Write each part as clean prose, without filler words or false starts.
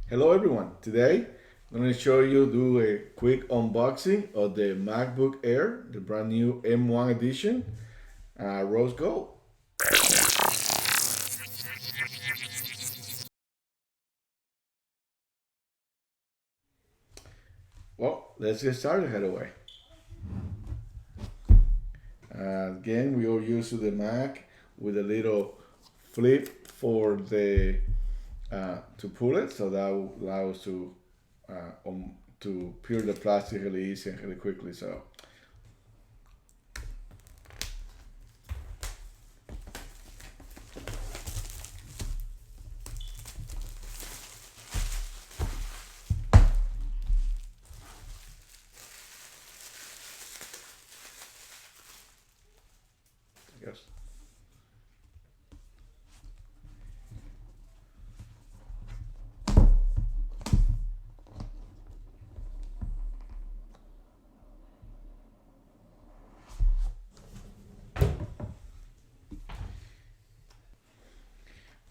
Hello everyone. Today I'm going to show you do a quick unboxing of the MacBook Air, the brand new M1 edition, rose gold. Well, let's get started right away. Again, we are used to the Mac with a little flip for the to pull it, so that will allow us to peel the plastic really easy and really quickly. So yes.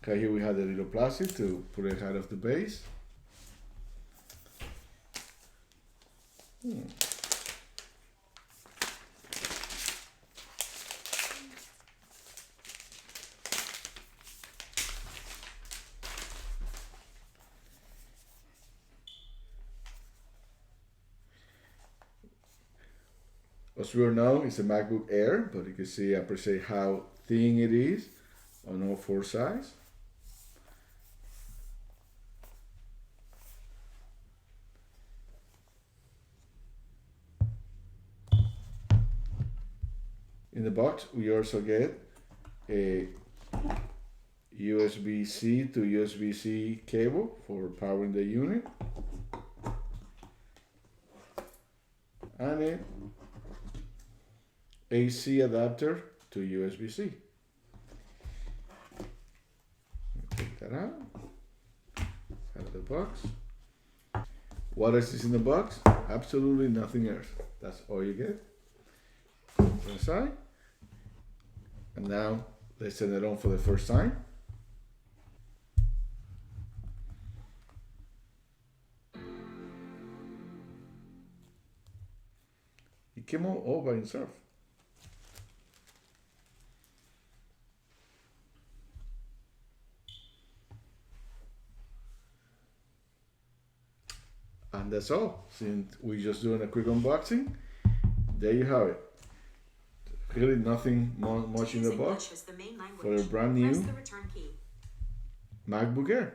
Okay, here we have the little plastic to put it out of the base. As we all know, it's a MacBook Air, but you can see, I appreciate how thin it is on all four sides. In the box, we also get a USB-C to USB-C cable for powering the unit, and an AC adapter to USB-C. Take that out of the box. What else is in the box? Absolutely nothing else. That's all you get. Put it aside. And now let's turn it on for the first time. It came on all by itself. And that's all. Since we're just doing a quick unboxing, there you have it. Really nothing much in the box for a brand new MacBook Air.